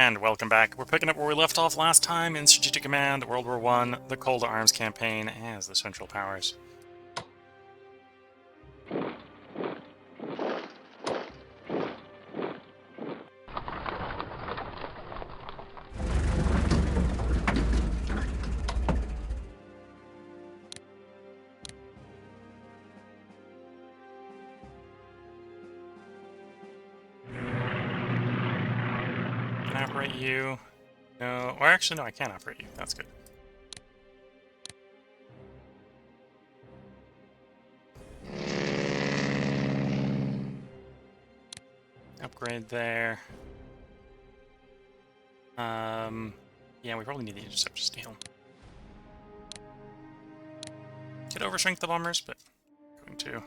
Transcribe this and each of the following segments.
And welcome back. We're picking up where we left off last time in Strategic Command, World War I, the Call to Arms campaign as the Central Powers. Can I operate you? No, or actually no, I can't operate you. That's good. Upgrade there. Yeah, we probably need the interceptors to heal. Could overshrink the bombers, but going to.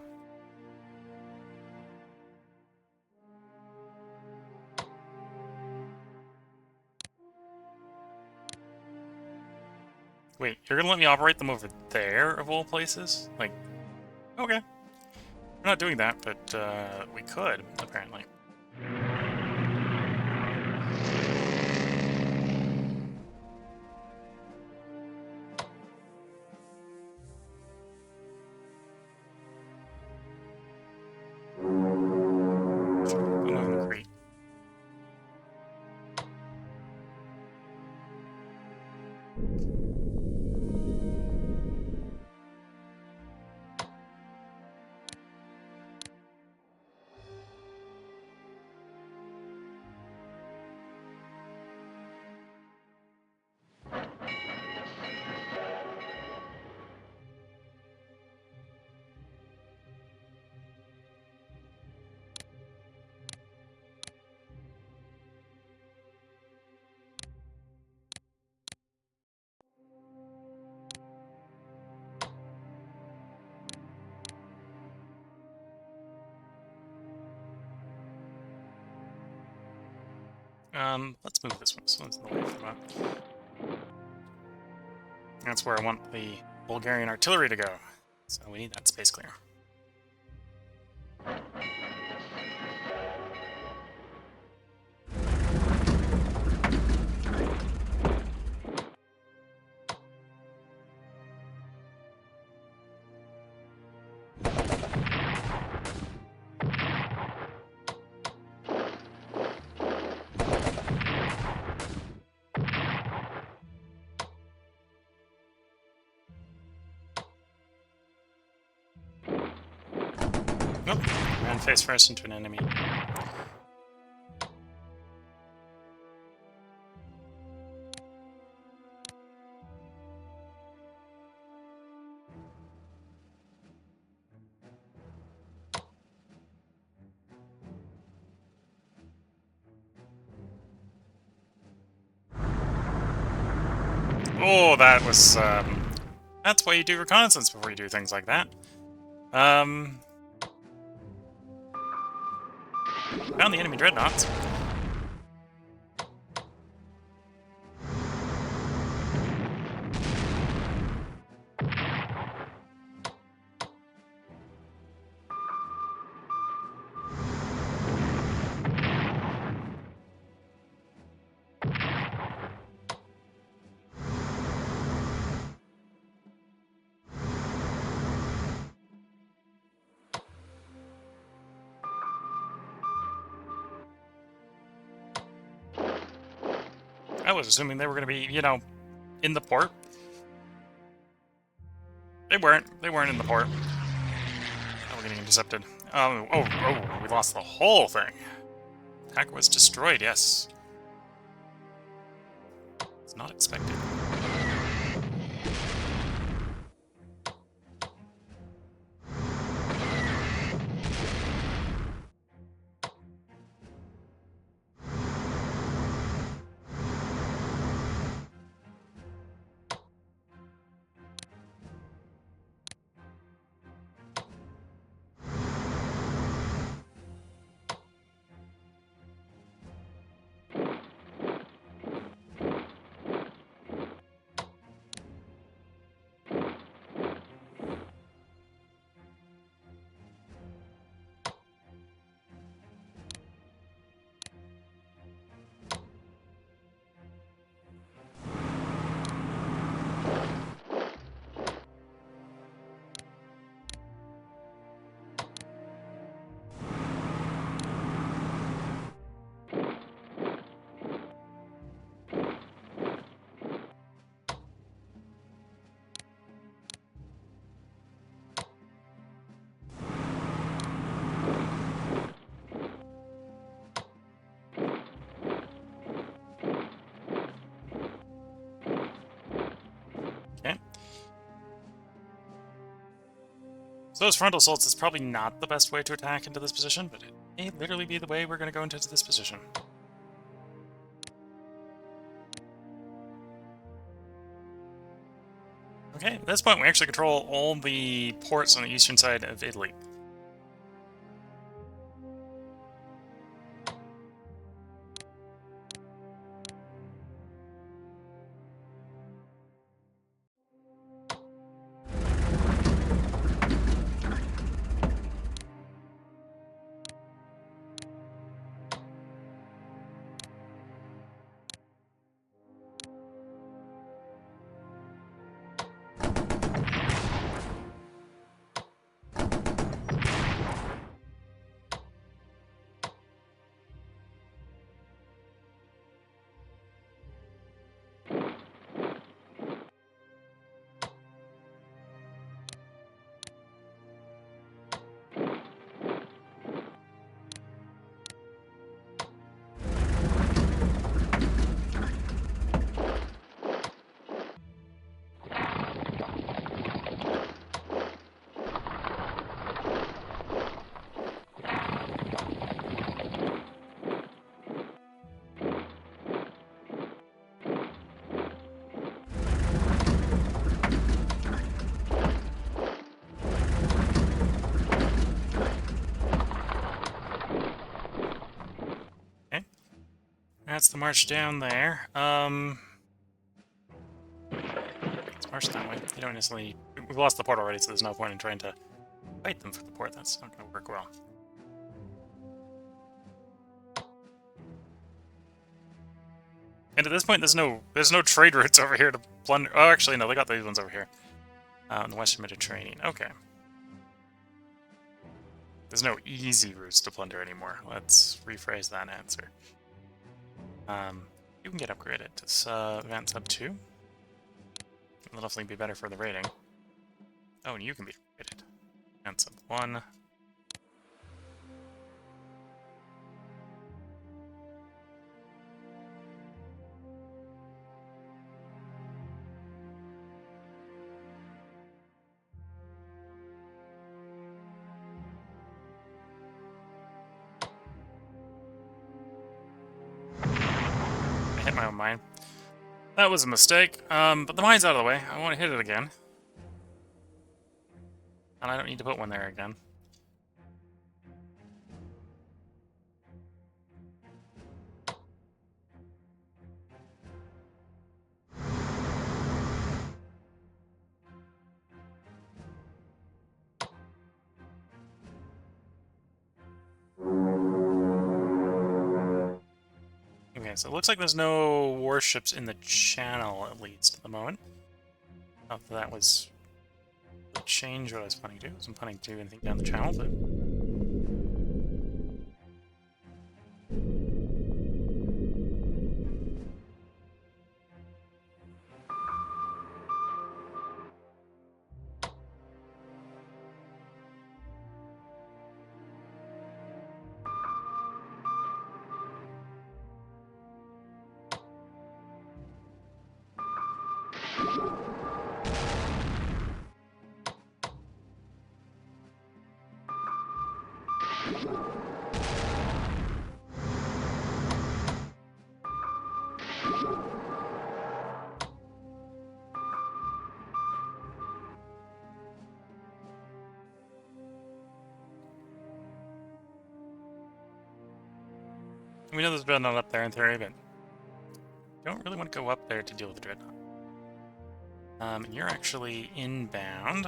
Wait, you're gonna let me operate them over there, of all places? Like, okay. We're not doing that, but we could, apparently. Great. Let's move this one. This one's in the way from that. That's where I want the Bulgarian artillery to go. So we need that space clear. Nope. Ran face first into an enemy. Oh, that was, that's why you do reconnaissance before you do things like that. Found the enemy dreadnoughts. I was assuming they were going to be, you know, in the port. They weren't. They weren't in the port. Oh, we're getting intercepted. Oh, we lost the whole thing. Attack was destroyed, yes. It's not expected. So those frontal assaults is probably not the best way to attack into this position, but it may literally be the way we're going to go into this position. Okay, at this point we actually control all the ports on the eastern side of Italy. That's the march down there. Let's march that way. You don't necessarily... We've lost the port already, so there's no point in trying to fight them for the port. That's not going to work well. And at this point, there's no trade routes over here to plunder... Oh, actually, no, they got these ones over here. In the Western Mediterranean. Okay. There's no easy routes to plunder anymore. Let's rephrase that answer. You can get upgraded to Advanced Sub 2. It'll definitely be better for the rating. Oh, and you can be upgraded. Advanced Sub 1. I hit my own mine. That was a mistake, but the mine's out of the way. I want to hit it again. And I don't need to put one there again. Okay, so it looks like there's no warships in the channel, at least, at the moment. Not that that was a change what I was planning to do. I wasn't planning to do anything down the channel, but... We know there's a dreadnought up there in theory, but don't really want to go up there to deal with the dreadnought. And you're actually inbound.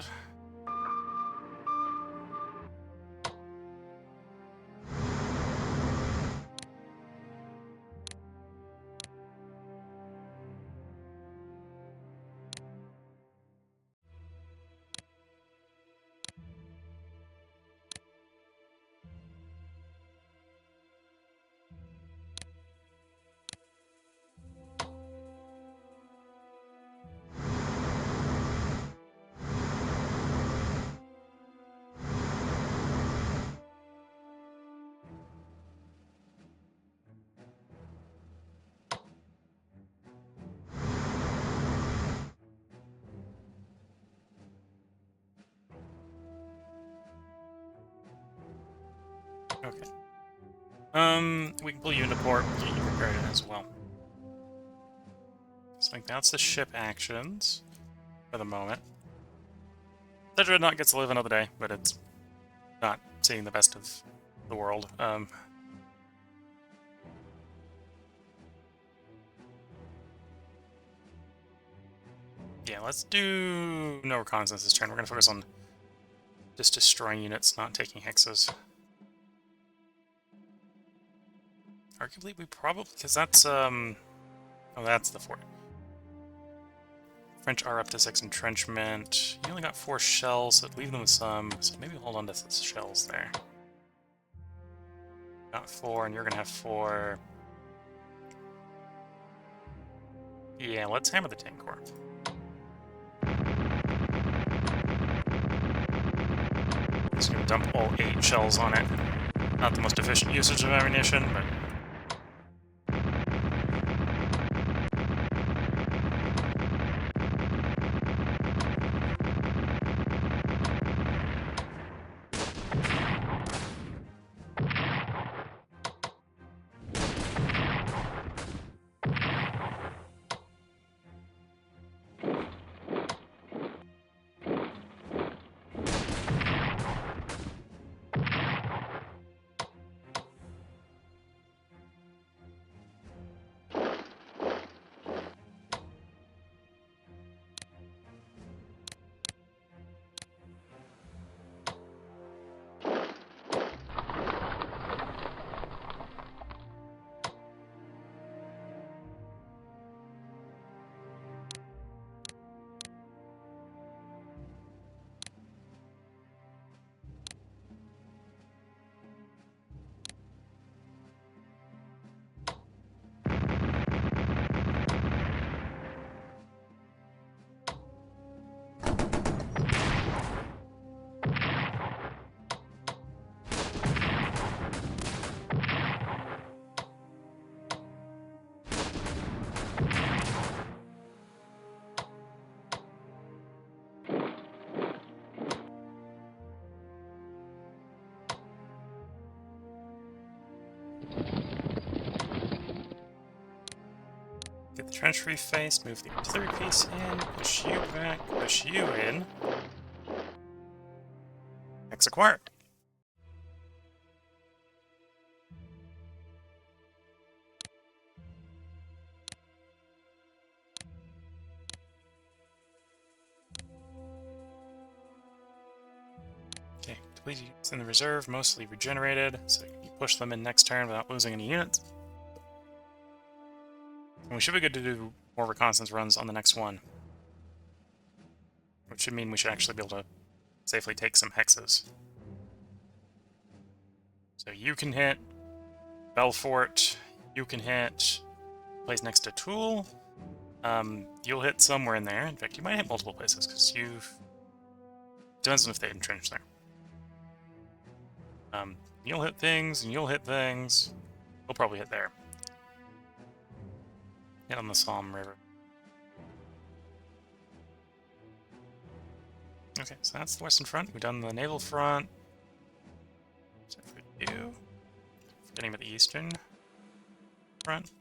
Okay. We can pull you into port, get you repaired in as well. So I think that's the ship actions for the moment. The Dreadnought gets to live another day, but it's not seeing the best of the world. Yeah, let's do no reconnaissance this turn. We're going to focus on just destroying units, not taking hexes. Arguably, we probably... because that's, oh, that's the fort. French are up to 6 entrenchment. You only got 4 shells, so leave them with some. So maybe hold on to the shells there. Got 4, and you're going to have 4. Yeah, let's hammer the tank corps. Just going to dump all 8 shells on it. Not the most efficient usage of ammunition, but... Get the trench refaced, move the artillery piece in, push you back, push you in. Hex acquired. Okay, complete units in the reserve, mostly regenerated, so you push them in next turn without losing any units. And we should be good to do more reconnaissance runs on the next one. Which should mean we should actually be able to safely take some hexes. So you can hit Belfort, you can hit place next to Toul. You'll hit somewhere in there. In fact, you might hit multiple places, because you've... Depends on if they entrench there. You'll hit things, and you'll hit things. We'll probably hit there. Hit on the Somme River. Okay, so that's the Western Front. We've done the Naval Front. Except for you. Forgetting about the Eastern Front.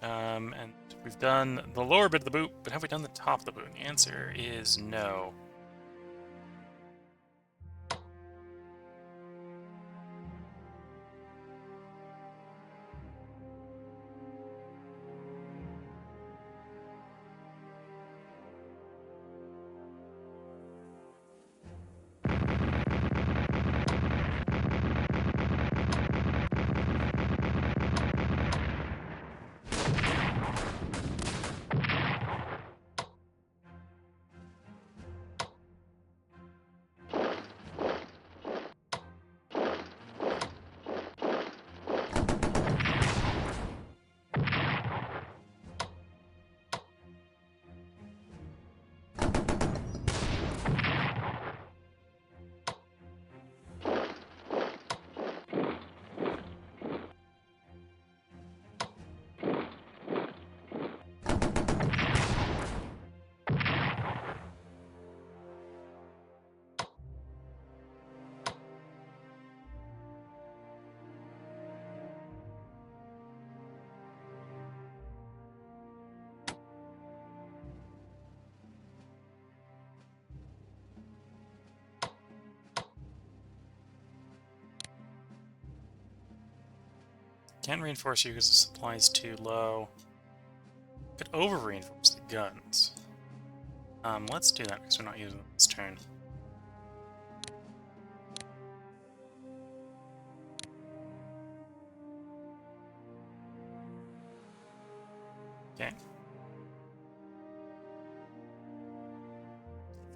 And we've done the lower bit of the boot, but have we done the top of the boot? The answer is no. Can't reinforce you because the supply is too low. Could over-reinforce the guns. Let's do that because we're not using them this turn. Okay.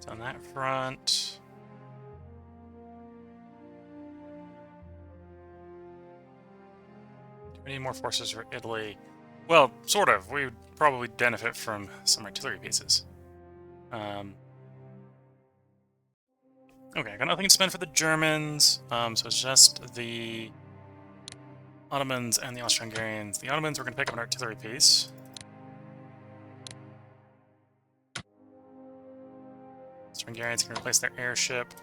On that front. Do we need more forces for Italy? Well, sort of. We would probably benefit from some artillery pieces. Okay, I got nothing to spend for the Germans, so it's just the Ottomans and the Austro-Hungarians. The Ottomans, we're going to pick up an artillery piece. Austro-Hungarians can replace their airship.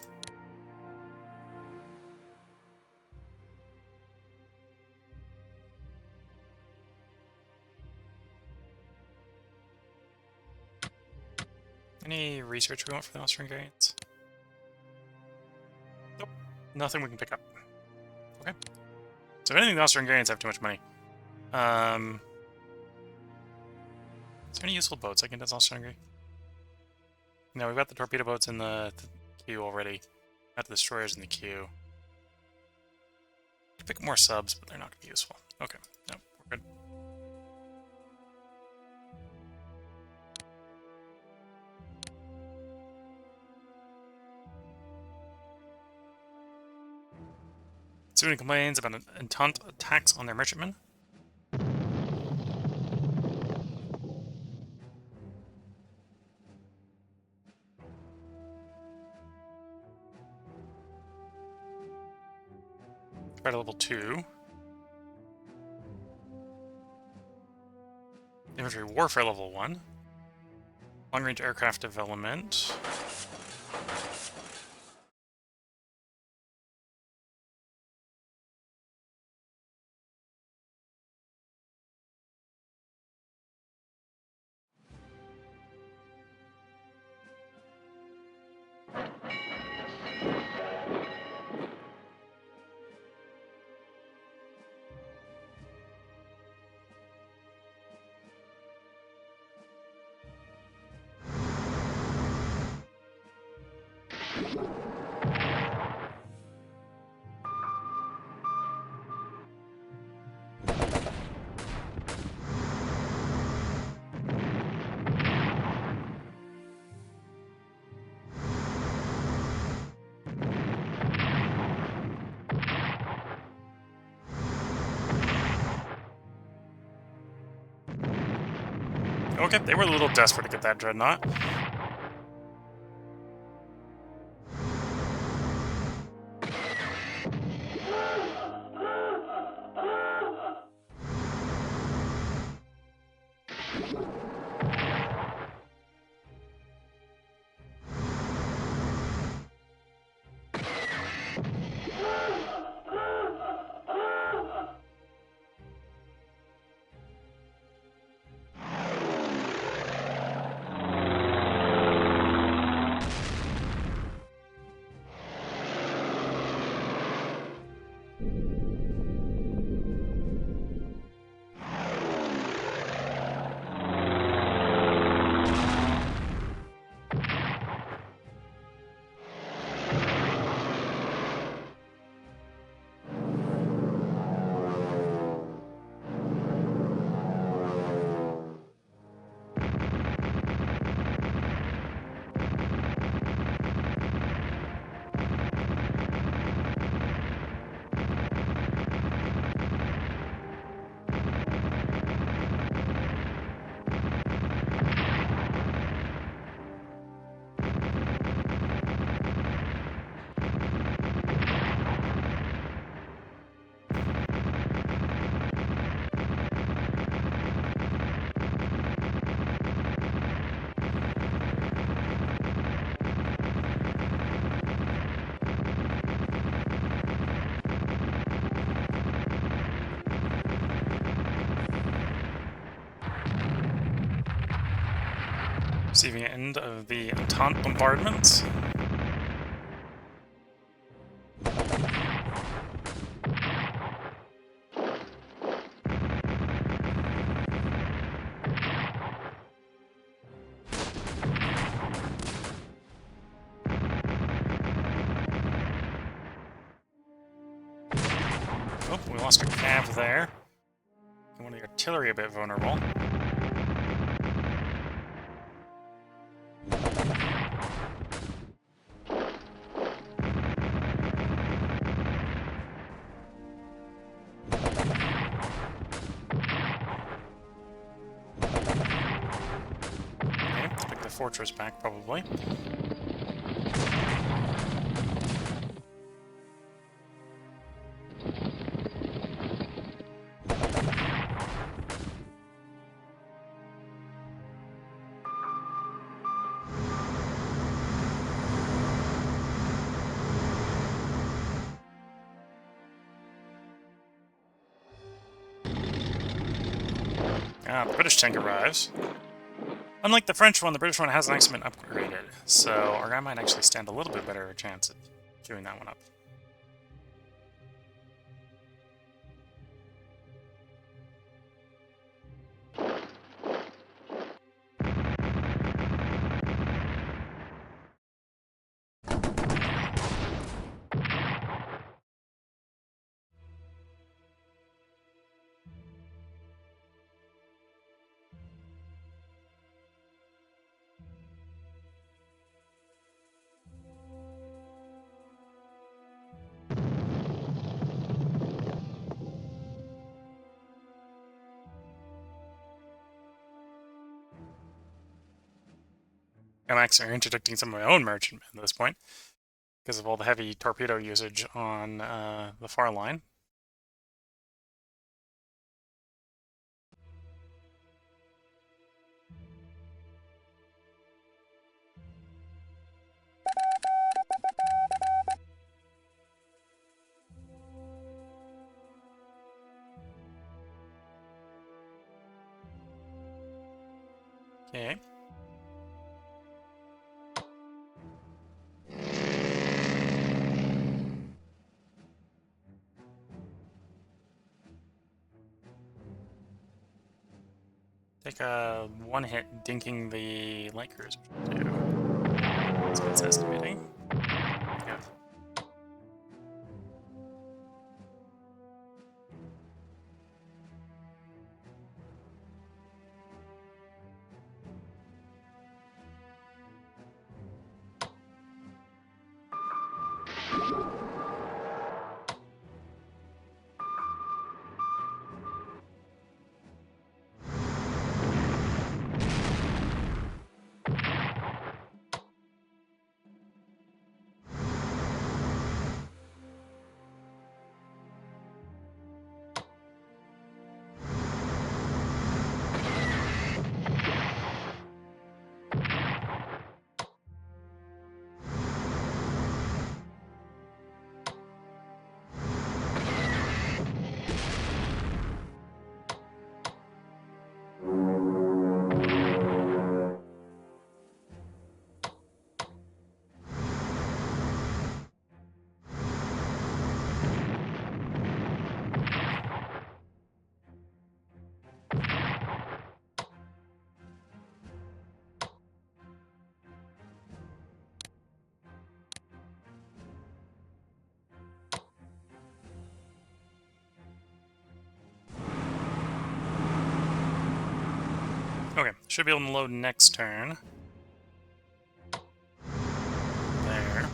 Any research we want for the Austro-Hungarians? Nope. Nothing we can pick up. Okay. So if anything, the Austro-Hungarians have too much money. Is there any useful boats I can do Austro-Hungary? No, we've got the torpedo boats in the queue already. Got the destroyers in the queue. Pick more subs, but they're not going to be useful. Okay, no, we're good. Sweden complains about an Entente attacks on their merchantmen. Right at level 2. Infantry warfare level 1. Long-range aircraft development. Okay, they were a little desperate to get that dreadnought. Receiving end of the Entente bombardments. Oh, we lost our cav there. And one of the artillery a bit vulnerable. Okay, let's pick the fortress back, probably. Ah, the British tank arrives. Unlike the French one, the British one hasn't actually been upgraded, so our guy might actually stand a little bit better chance at queuing that one up. I'm actually interdicting some of my own merchantmen at this point, because of all the heavy torpedo usage on the far line. Okay. Take a one hit dinking the light cruiser. That's what it's estimating. Yeah. Okay, should be able to load next turn. There.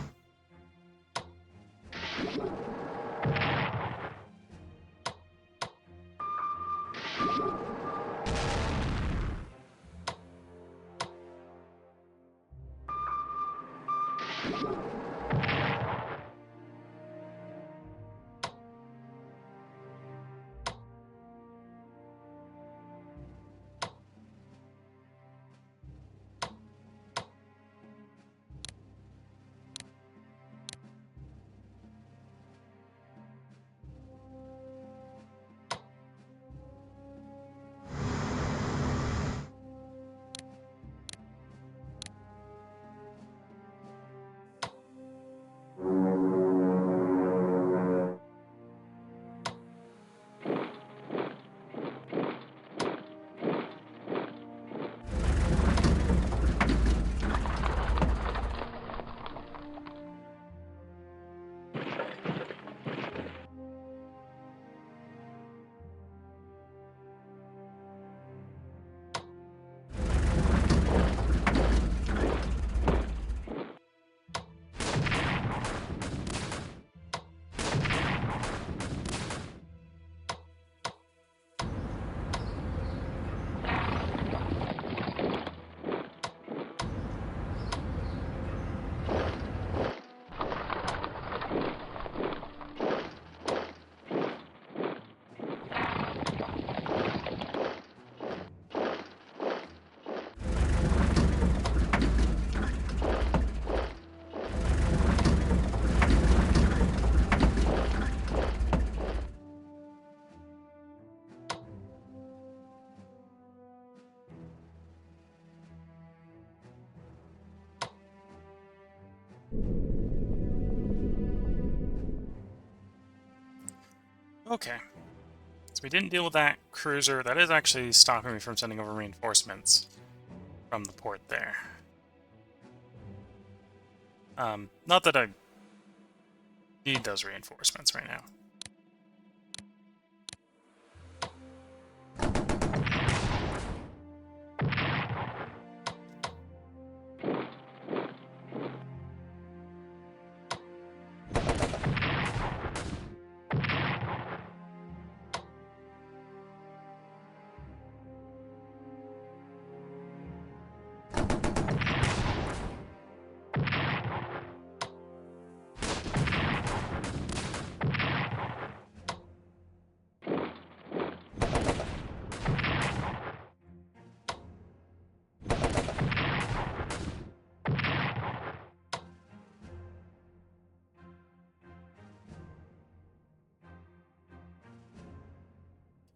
Okay. So we didn't deal with that cruiser. That is actually stopping me from sending over reinforcements from the port there. Not that I need those reinforcements right now.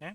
Okay.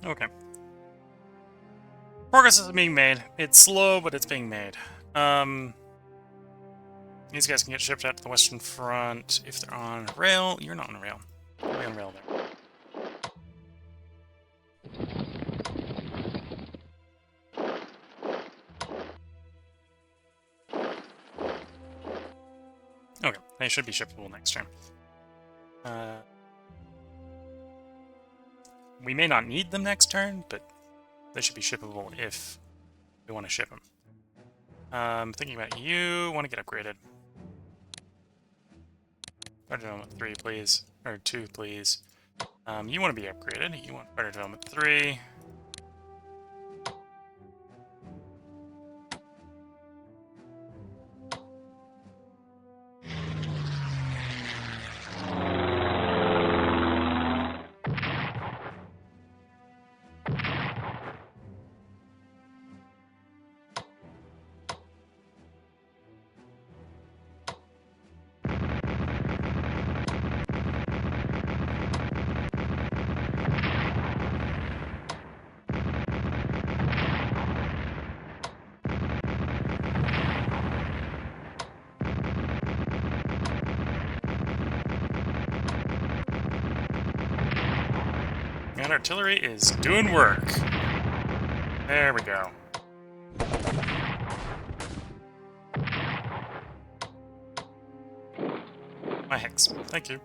Okay. Progress is being made. It's slow, but it's being made. These guys can get shipped out to the Western Front if they're on rail. You're not on rail. You're on rail there. Okay, they should be shippable next turn. We may not need them next turn, but they should be shippable if we want to ship them. Thinking about you, want to get upgraded. Fighter Development 3, please. Or 2, please. You want to be upgraded. You want Fighter Development 3. And artillery is doing work. There we go. My hex. Thank you.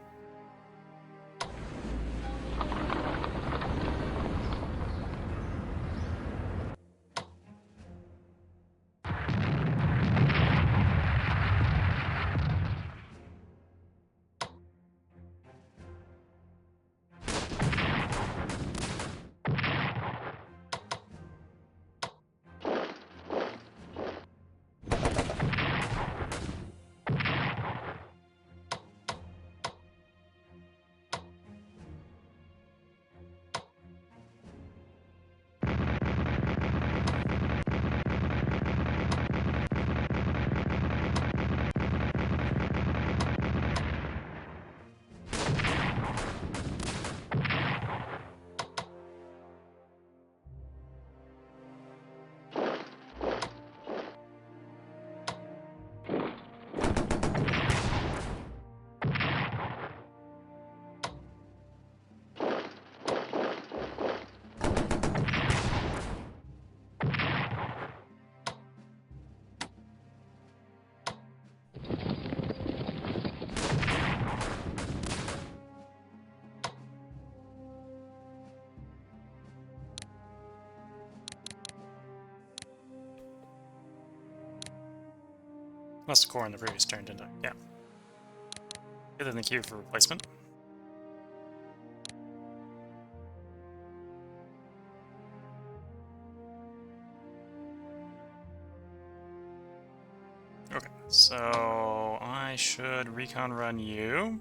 Lost a core in the previous turn, didn't I? Yeah. Get in the queue for replacement. Okay, so I should recon run you.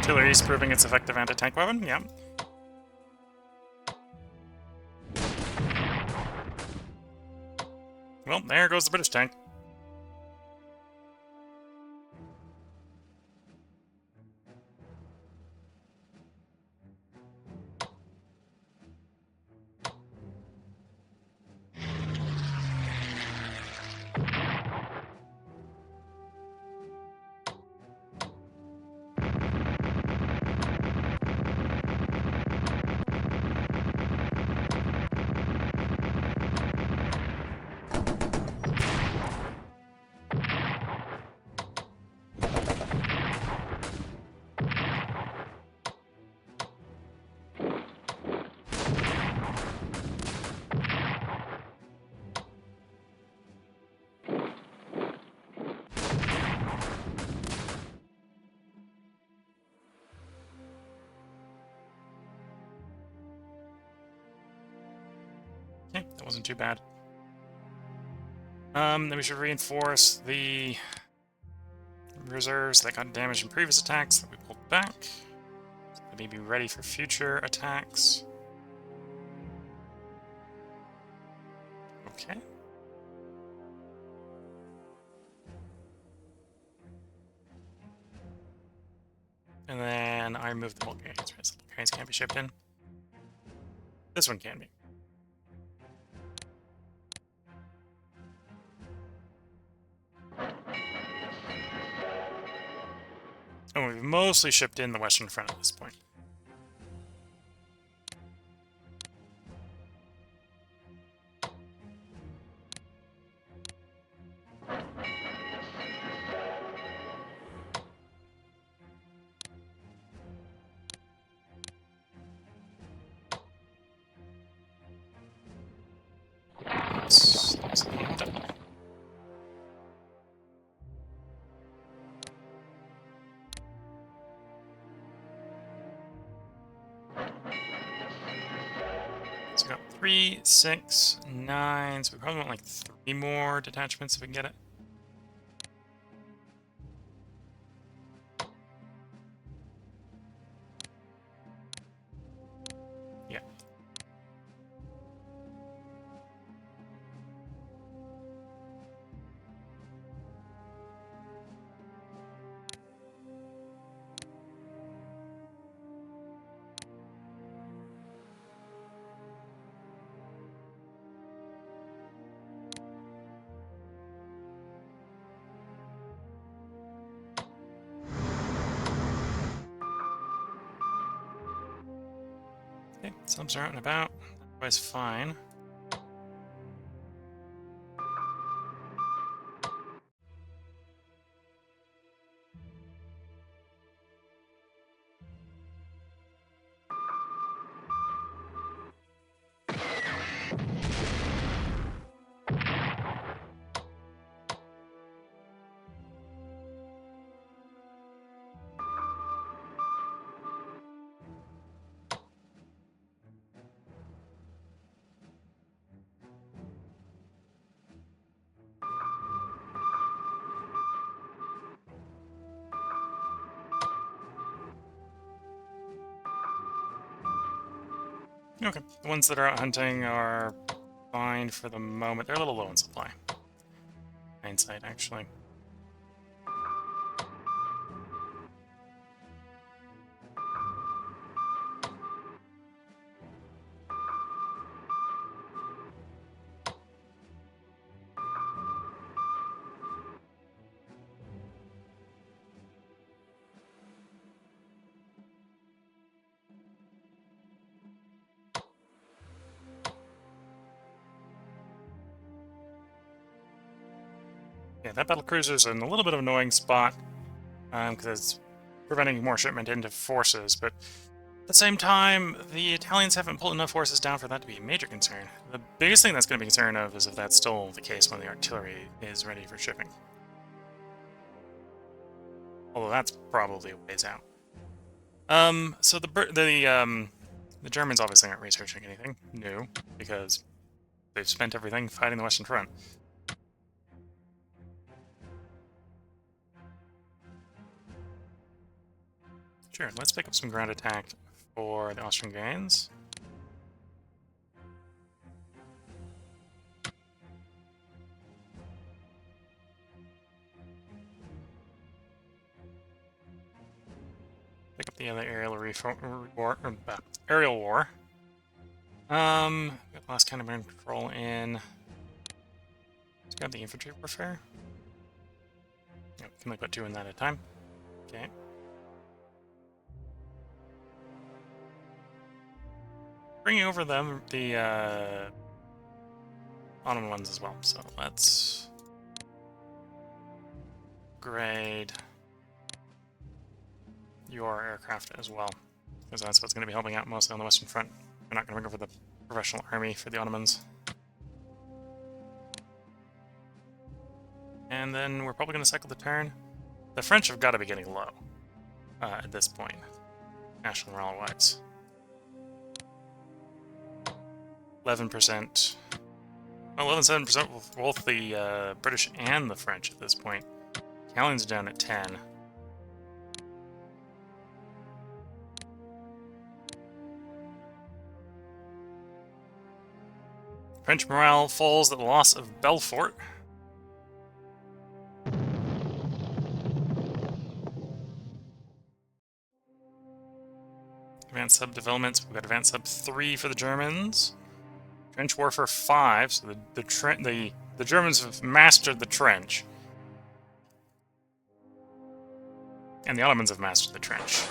Artillery's proving its effective anti-tank weapon, yeah. Well, there goes the British tank. Okay, that wasn't too bad. Then we should reinforce the reserves that got damaged in previous attacks that we pulled back. So they may be ready for future attacks. Okay. And then I removed the Bulgarians, right? So the Bulgarians can't be shipped in. This one can be. And we've mostly shipped in the Western Front at this point. So we got 3, 6, 9. So we probably want like 3 more detachments if we can get it. Yeah. Okay, subs are out and about. Otherwise fine. Okay, the ones that are out hunting are fine for the moment. They're a little low in supply. Hindsight, actually. Yeah, that battlecruiser's in a little bit of an annoying spot, because it's preventing more shipment into forces, but at the same time, the Italians haven't pulled enough forces down for that to be a major concern. The biggest thing that's going to be concerned of is if that's still the case when the artillery is ready for shipping. Although that's probably a ways out. So the Germans obviously aren't researching anything new, because they've spent everything fighting the Western Front. Sure, let's pick up some ground attack for the Austrian gains. Pick up the other aerial war. Got last kind of control in. Let's grab the infantry warfare. Yep, can only put 2 in that at a time. Okay. Bringing over them the Ottoman ones as well. So let's grade your aircraft as well, because that's what's going to be helping out mostly on the Western Front. We're not going to bring over the professional army for the Ottomans. And then we're probably going to cycle the turn. The French have got to be getting low at this point, national morale-wise. 11%. Well, 11.7% with both the British and the French at this point. Italians down at 10. French morale falls at the loss of Belfort. Advanced sub developments. We've got advanced sub 3 for the Germans. Trench warfare 5. So the Germans have mastered the trench, and the Ottomans have mastered the trench.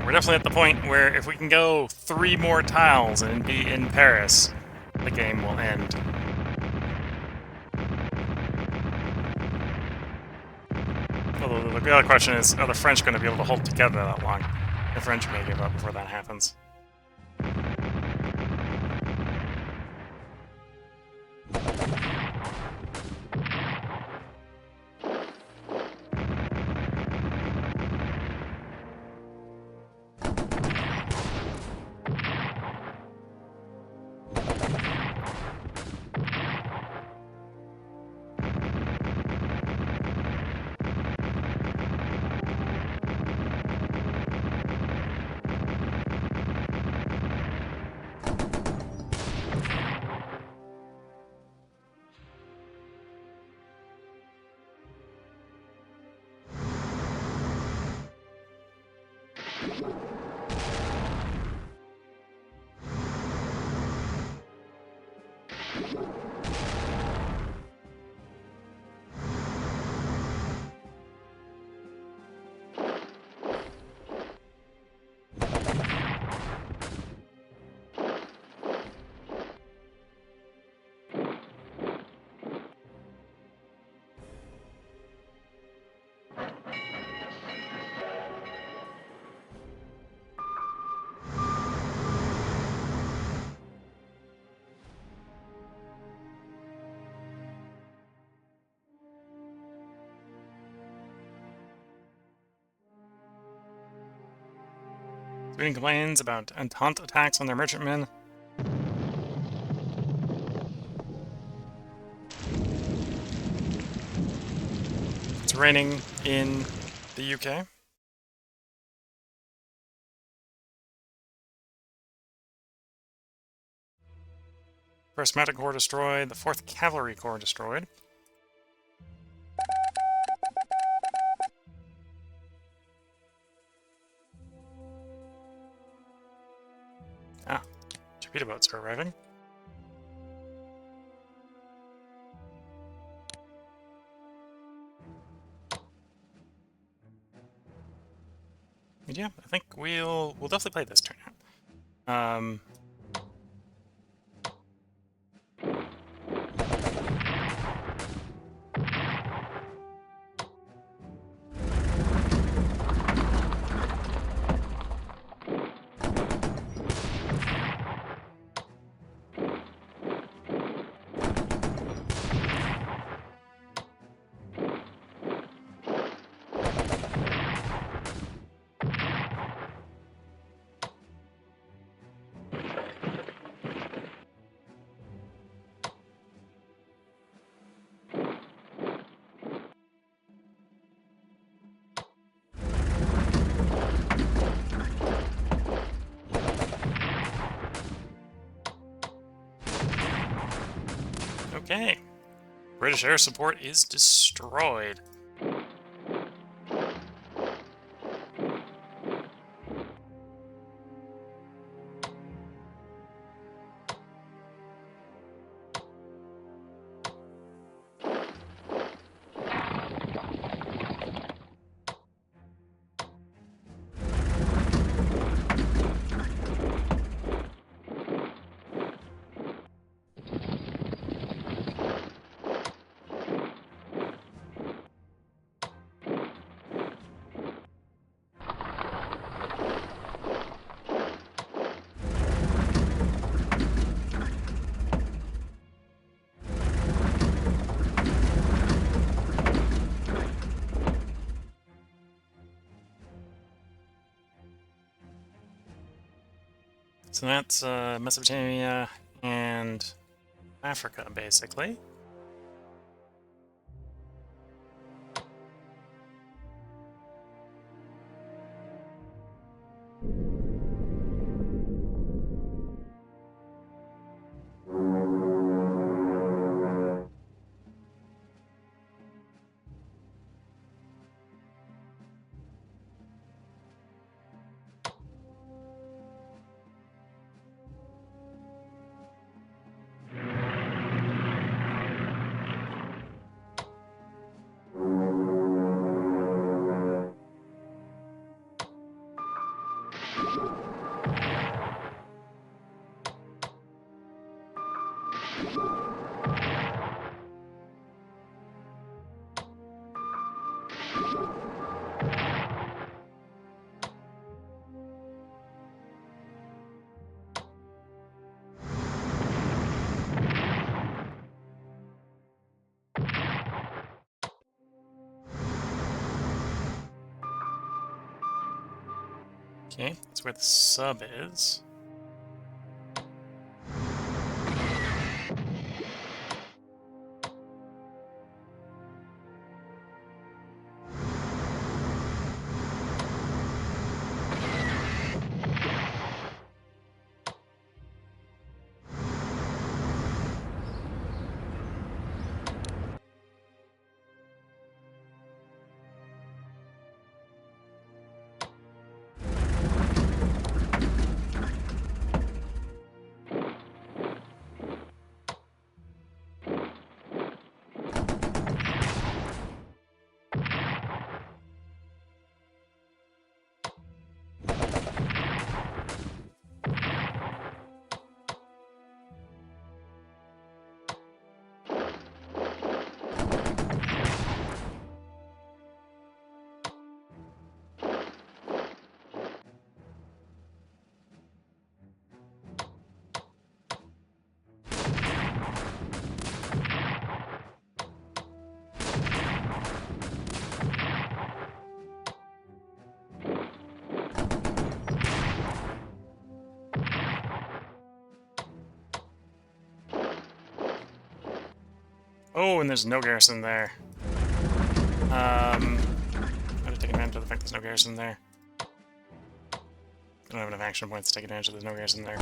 We're definitely at the point where if we can go 3 more tiles and be in Paris, the game will end. Although the other question is, are the French going to be able to hold together that long? The French may give up before that happens. Sweden complains about Entente attacks on their merchantmen. It's raining in the UK. First Mountain Corps destroyed. The 4th Cavalry Corps destroyed. Ah, torpedo boats are arriving. Yeah, I think we'll definitely play this turn out. Okay. British air support is destroyed. So that's Mesopotamia and Africa, basically. Okay, that's where the sub is. Oh, and there's no garrison there. I'm gonna take advantage of the fact there's no garrison there. I don't have enough action points to take advantage of there's no garrison there.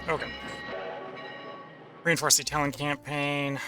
Okay. Reinforce the Italian campaign.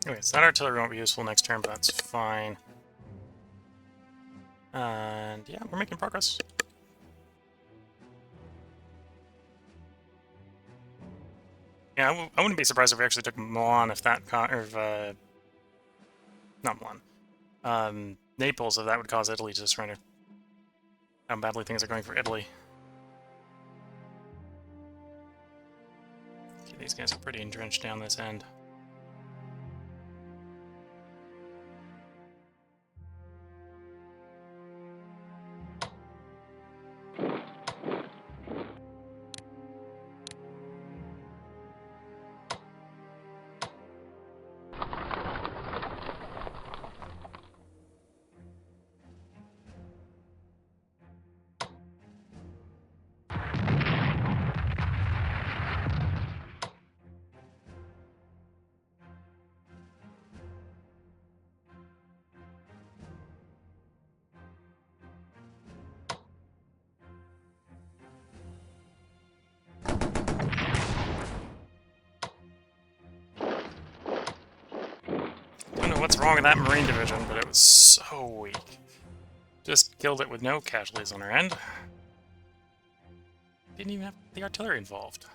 Okay, so that artillery won't be useful next turn, but that's fine. And yeah, we're making progress. Yeah, I wouldn't be surprised if we actually took Milan if that not Milan. Naples, if that would cause Italy to surrender. How badly things are going for Italy. Okay, these guys are pretty entrenched down this end. what's wrong with that Marine division, but it was so weak. Just killed it with no casualties on our end. Didn't even have the artillery involved.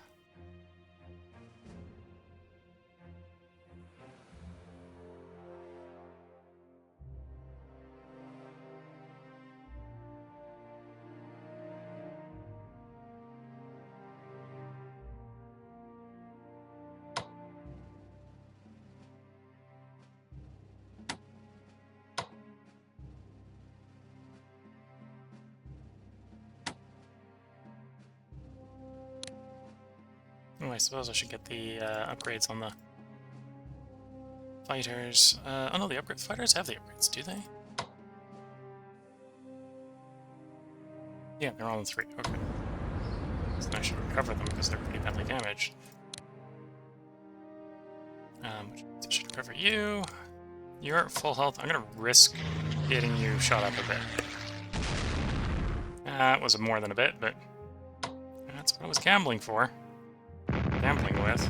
Oh, I suppose I should get the upgrades on the fighters. Oh no, the fighters have the upgrades, do they? Yeah, they're all in 3. Okay. So I should recover them because they're pretty badly damaged. Which means I should recover you. You're at full health. I'm gonna risk getting you shot up a bit. It was more than a bit, but that's what I was gambling for. Gambling with.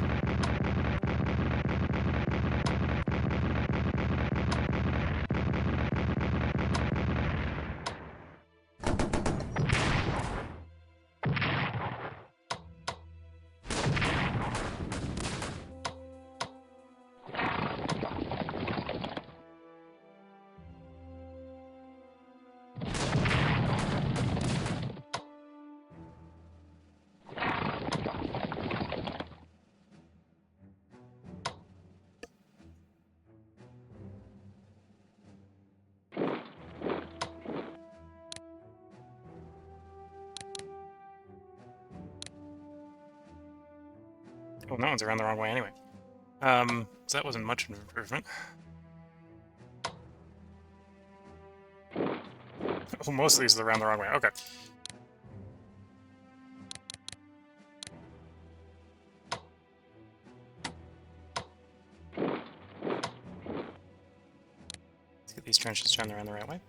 Oh, that one's around the wrong way anyway. So that wasn't much of an improvement. Oh, most of these are around the wrong way. Okay. Let's get these trenches turned around the right way.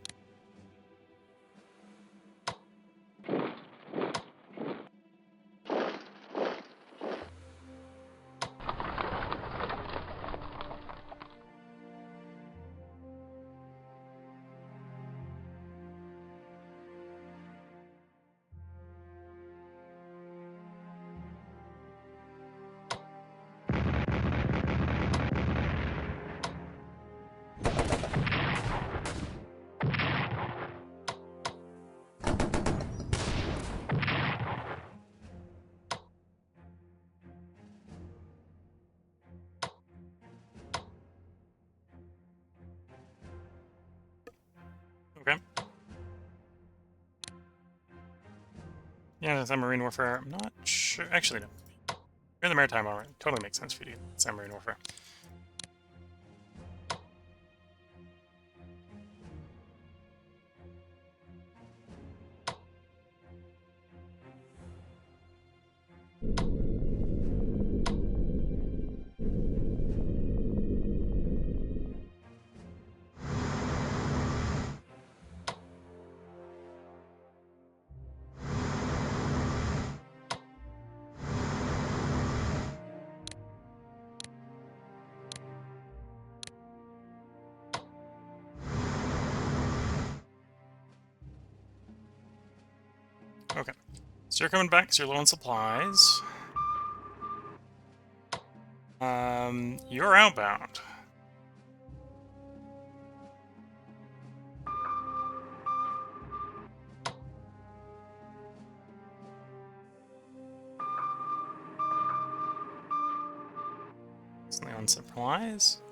Okay. Yeah, submarine warfare. I'm not sure. Actually, no. You're in the maritime armor. It totally makes sense for you to get submarine warfare. Okay. So you're coming back because you're low on supplies. You're outbound. Something on supplies.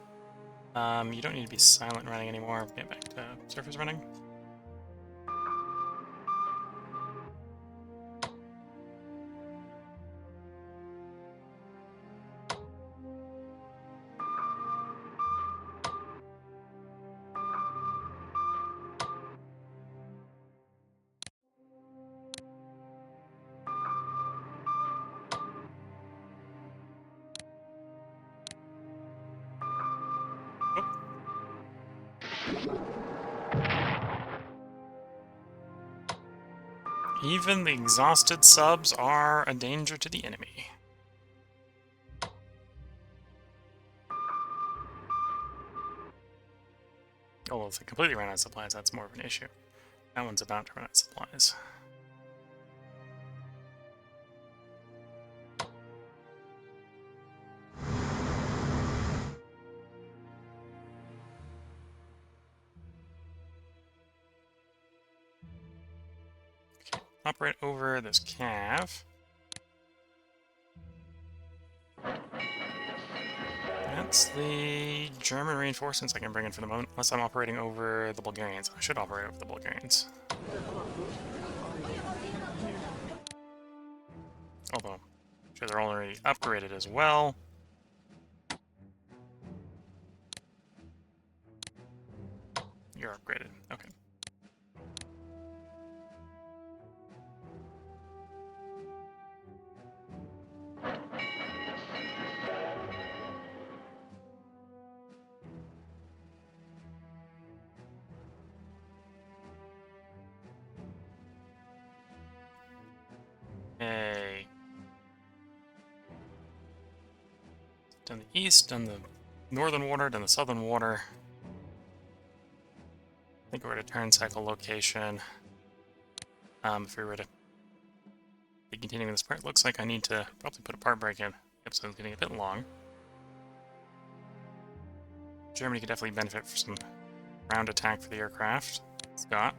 You don't need to be silent running anymore. Get back to surface running. Even the exhausted subs are a danger to the enemy. Well, if they completely run out of supplies, that's more of an issue. That one's about to run out of supplies. Okay, operate over this cav. That's the German reinforcements I can bring in for the moment, unless I'm operating over the Bulgarians. I should operate over the Bulgarians. Although, I'm sure they're already upgraded as well. You're upgraded. Okay. Hey. Done the east, done the northern water, done the southern water. I think we're at a turn cycle location. If we were to be continuing this part, looks like I need to probably put a part break in. The episode's getting a bit long. Germany could definitely benefit from some ground attack for the aircraft. Scott.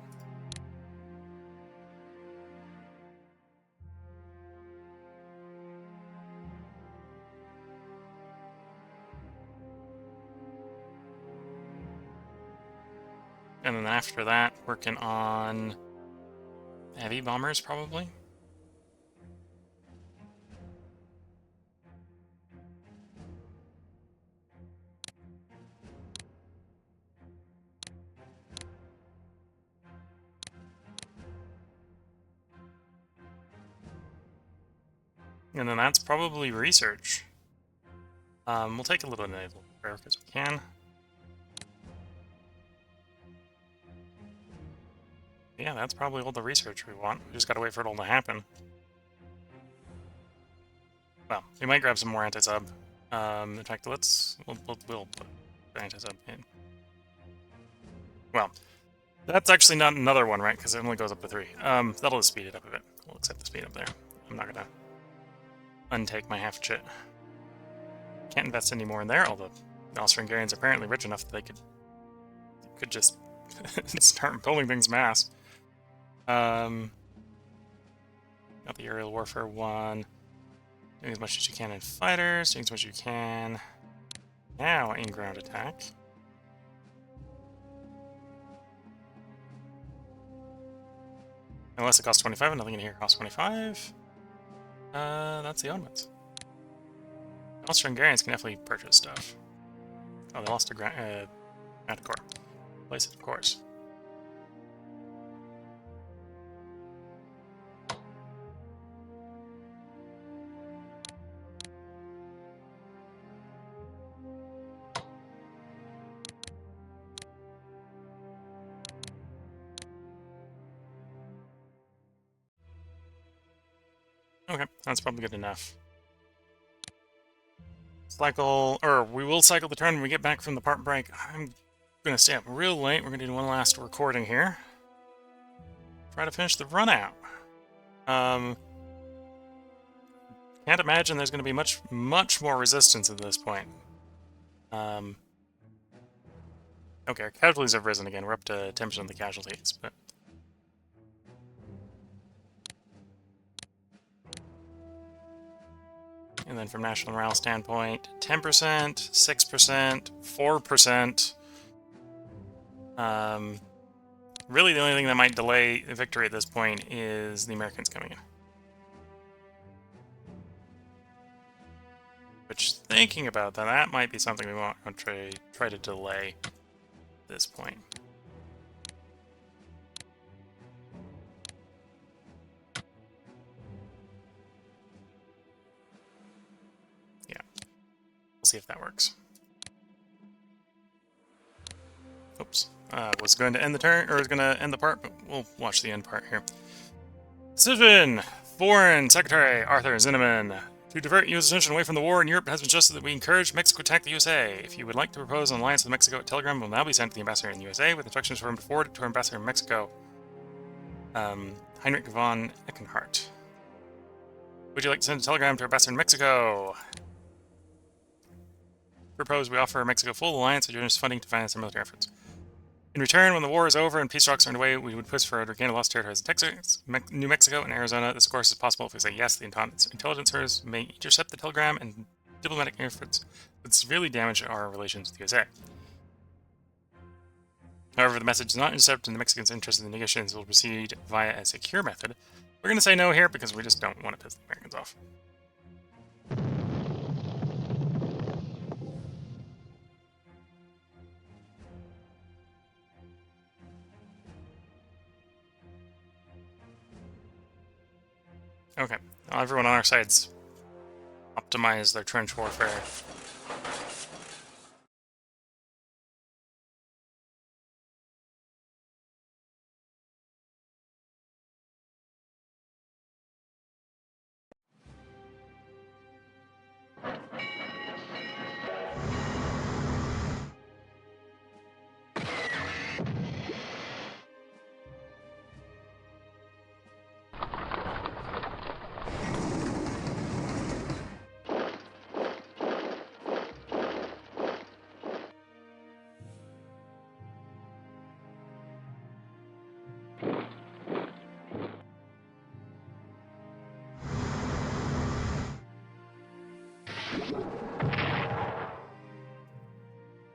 And then after that, working on heavy bombers, probably. And then that's probably research. We'll take a little bit of naval repair because we can. Yeah, that's probably all the research we want. We just gotta wait for it all to happen. Well, we might grab some more anti-sub. In fact, we'll put the anti-sub in. Well, that's actually not another one, right? Because it only goes up to 3. That'll just speed it up a bit. We'll accept the speed up there. I'm not gonna untake my half chit. Can't invest any more in there, although the Austro-Hungarians are apparently rich enough that they could just start building things mass. Got the aerial warfare one. Doing as much as you can in fighters, doing as much as you can now in ground attack. Unless it costs 25, and nothing in here costs 25. That's the Ottomans. The Austro-Hungarians can definitely purchase stuff. Oh, they lost a Grand Corps. Place it, of course. Okay, that's probably good enough. Cycle, or we will cycle the turn when we get back from the part break. I'm gonna stay up real late. We're gonna do one last recording here. Try to finish the run out. Can't imagine there's gonna be much more resistance at this point. Okay, our casualties have risen again. We're up to 10% of the casualties, but and then from national morale standpoint, 10%, 6%, 4%. Really the only thing that might delay the victory at this point is the Americans coming in. Which, thinking about that, that might be something we want to try to delay at this point. Yeah. We'll see if that works. Oops. Was going to end the turn, or was going to end the part, but we'll watch the end part here. Decision! Foreign Secretary Arthur Zinnemann To divert U.S. attention away from the war in Europe, it has been suggested that we encourage Mexico to attack the USA. If you would like to propose an alliance with Mexico, a telegram will now be sent to the ambassador in the USA with instructions for him to forward it to our ambassador in Mexico, Heinrich von Eckenhardt. Would you like to send a telegram to our ambassador in Mexico? Propose we offer Mexico full alliance and generous funding to finance their military efforts. In return, when the war is over and peace talks are underway, we would push for regain lost territories in Texas, New Mexico, and Arizona. This, of course, is possible if we say yes. The Entente's intelligence service may intercept the telegram, and diplomatic efforts would severely damage our relations with the USA. However, the message is not intercepted, and the Mexicans interested in the negotiations will proceed via a secure method. We're going to say no here because we just don't want to piss the Americans off. Okay, now everyone on our side's optimize their trench warfare.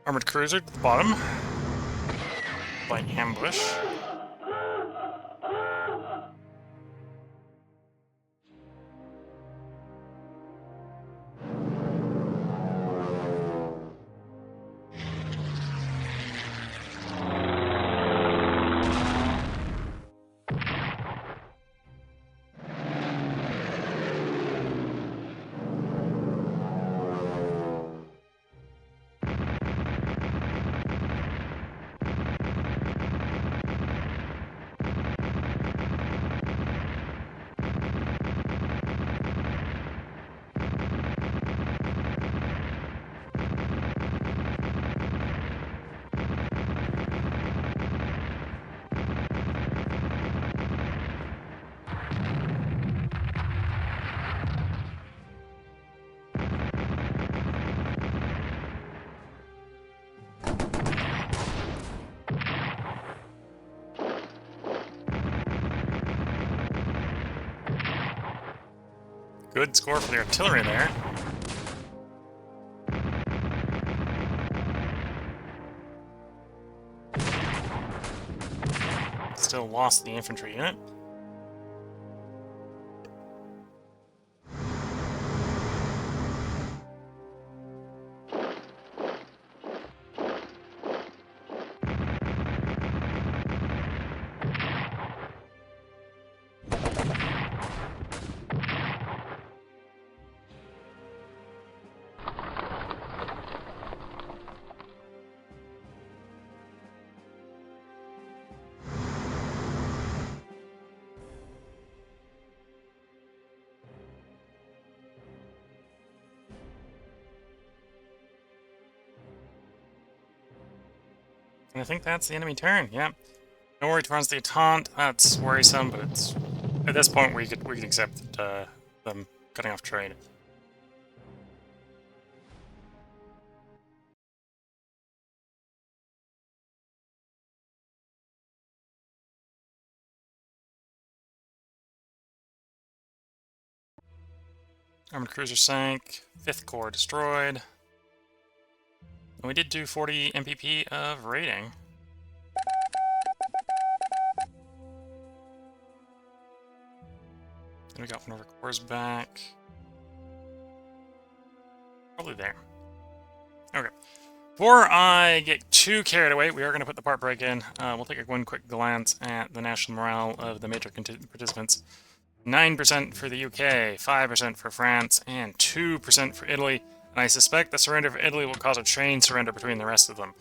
Armored cruiser to the bottom. Light ambush. Good score for the artillery there. Still lost the infantry unit. And I think that's the enemy turn, yeah. No worry towards the Entente, that's worrisome, but it's at this point we could accept them cutting off trade. Armored cruiser sank, 5th Corps destroyed. And we did do 40 MPP of raiding. And we got one of our corps back. Probably there. Okay. Before I get too carried away, we are going to put the part break in. We'll take one quick glance at the national morale of the major participants. 9% for the UK, 5% for France, and 2% for Italy. And I suspect the surrender of Italy will cause a chain surrender between the rest of them.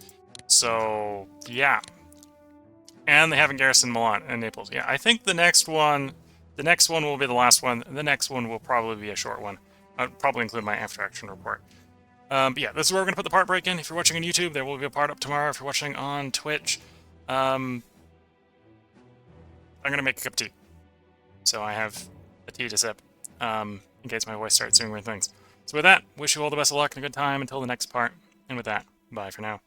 So, yeah. And they haven't garrisoned Milan and Naples. Yeah, I think the next one will be the last one. The next one will probably be a short one. I'll probably include my after action report. But yeah, this is where we're going to put the part break in. If you're watching on YouTube, there will be a part up tomorrow. If you're watching on Twitch, I'm going to make a cup of tea. So I have a tea to sip, in case my voice starts doing weird things. So with that, wish you all the best of luck and a good time until the next part. And with that, bye for now.